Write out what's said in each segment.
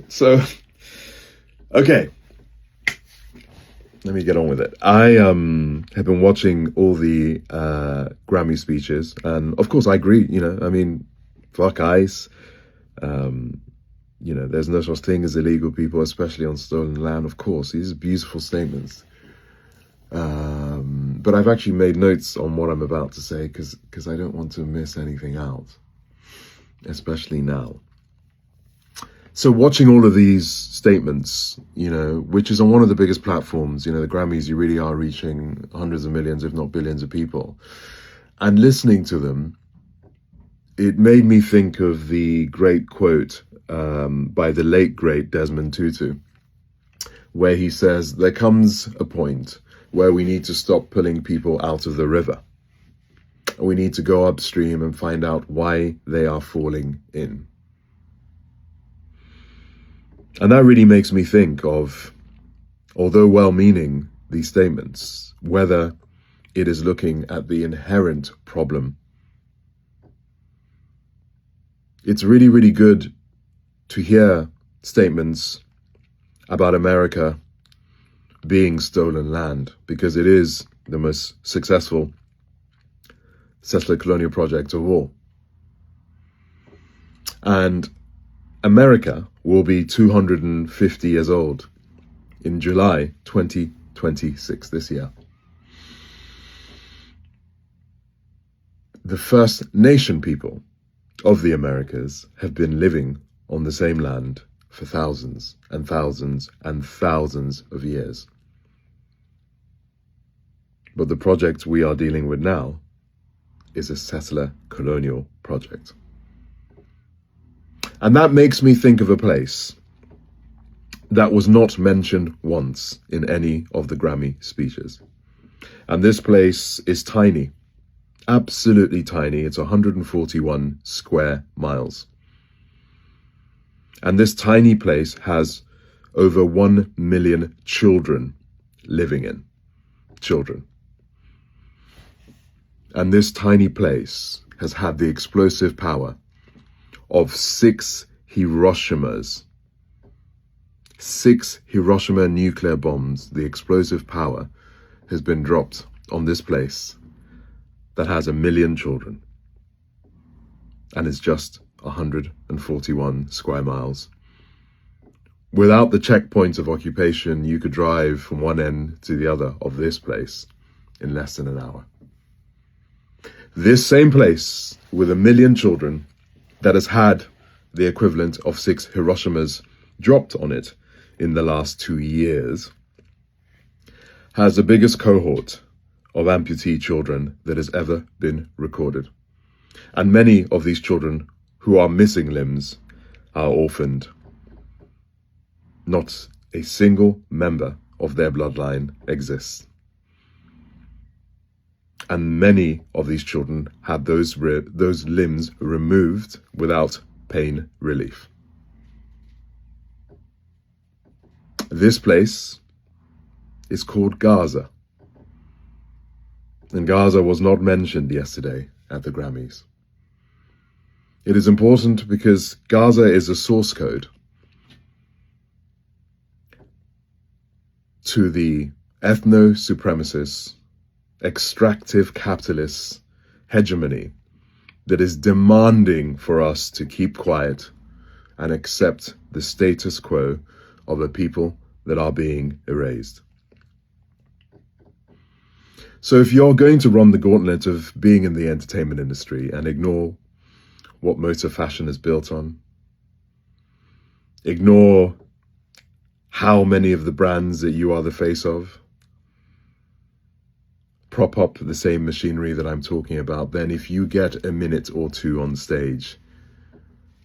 So, okay, let me get on with it. I have been watching all the Grammy speeches, and of course I agree, I mean, fuck ICE. Um, there's no such thing as illegal people, especially on stolen land, of course. These are beautiful statements. But I've actually made notes on what I'm about to say because I don't want to miss anything out, especially now. So watching all of these statements, which is on one of the biggest platforms, the Grammys, you really are reaching hundreds of millions, if not billions of people. And listening to them, it made me think of the great quote by the late, great Desmond Tutu, where he says, there comes a point where we need to stop pulling people out of the river. We need to go upstream and find out why they are falling in. And that really makes me think of, although well-meaning, these statements, whether it is looking at the inherent problem. It's really, really good to hear statements about America being stolen land, because it is the most successful settler colonial project of all. And America will be 250 years old in July 2026, this year. The First Nation people of the Americas have been living on the same land for thousands and thousands and thousands of years. But the project we are dealing with now is a settler colonial project. And that makes me think of a place that was not mentioned once in any of the Grammy speeches. And this place is tiny, absolutely tiny. It's 141 square miles. And this tiny place has over 1 million children living in. Children. And this tiny place has had the explosive power of 6 Hiroshimas. 6 Hiroshima nuclear bombs. The explosive power has been dropped on this place that has 1 million children. And it's just 141 square miles. Without the checkpoints of occupation, you could drive from one end to the other of this place in less than an hour. This same place with 1 million children that has had the equivalent of 6 Hiroshimas dropped on it in the last 2 years, has the biggest cohort of amputee children that has ever been recorded. And many of these children who are missing limbs are orphaned. Not a single member of their bloodline exists. And many of these children had those limbs removed without pain relief. This place is called Gaza. And Gaza was not mentioned yesterday at the Grammys. It is important because Gaza is a source code to the ethno-supremacist, extractive capitalist hegemony that is demanding for us to keep quiet and accept the status quo of a people that are being erased. So if you're going to run the gauntlet of being in the entertainment industry and ignore what motor fashion is built on, ignore how many of the brands that you are the face of prop up the same machinery that I'm talking about, then if you get a minute or two on stage,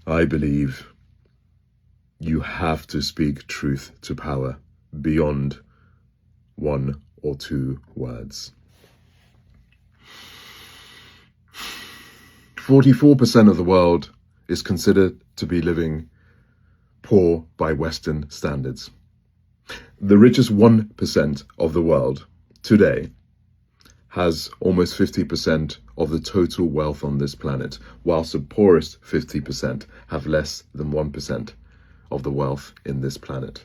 I believe you have to speak truth to power beyond 1 or 2 words. 44% of the world is considered to be living poor by Western standards. The richest 1% of the world today has almost 50% of the total wealth on this planet, whilst the poorest 50% have less than 1% of the wealth in this planet.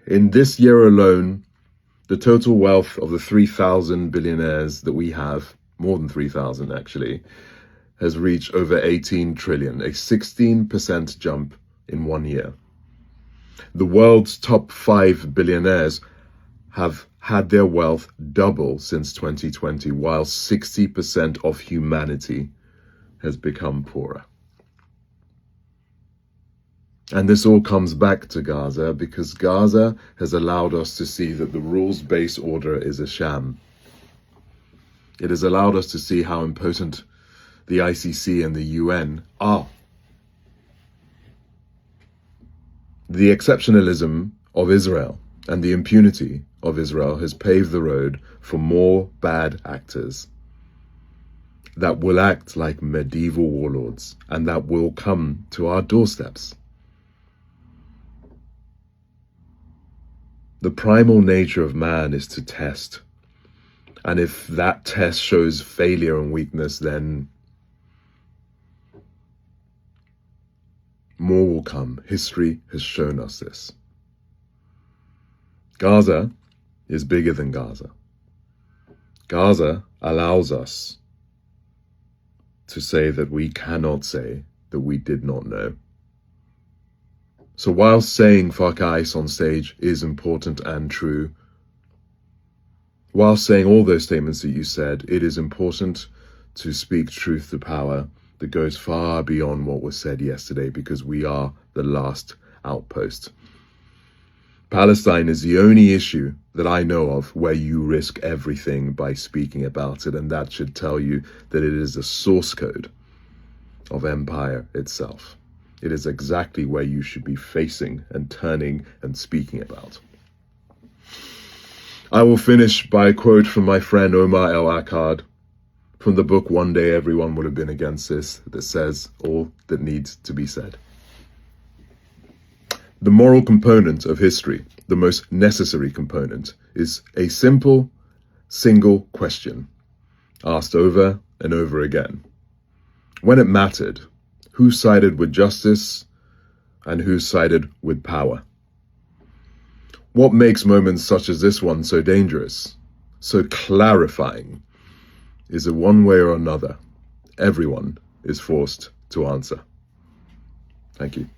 In this year alone, the total wealth of the 3,000 billionaires that we have, more than 3,000 actually, has reached over 18 trillion, a 16% jump in 1 year. The world's top 5 billionaires have had their wealth double since 2020, while 60% of humanity has become poorer. And this all comes back to Gaza, because Gaza has allowed us to see that the rules-based order is a sham. It has allowed us to see how impotent the ICC and the UN are. The exceptionalism of Israel and the impunity of Israel has paved the road for more bad actors that will act like medieval warlords and that will come to our doorsteps. The primal nature of man is to test. And if that test shows failure and weakness, then more will come. History has shown us this. Gaza is bigger than Gaza. Gaza allows us to say that we cannot say that we did not know. So while saying fuck ICE on stage is important and true, while saying all those statements that you said, it is important to speak truth to power that goes far beyond what was said yesterday, because we are the last outpost. Palestine is the only issue that I know of where you risk everything by speaking about it, and that should tell you that it is the source code of empire itself. It is exactly where you should be facing and turning and speaking about. I will finish by a quote from my friend Omar El-Akkad from the book One Day Everyone Would Have Been Against This, that says all that needs to be said. The moral component of history, the most necessary component, is a simple, single question asked over and over again. When it mattered, who sided with justice and who sided with power? What makes moments such as this one so dangerous, so clarifying, is that one way or another, everyone is forced to answer. Thank you.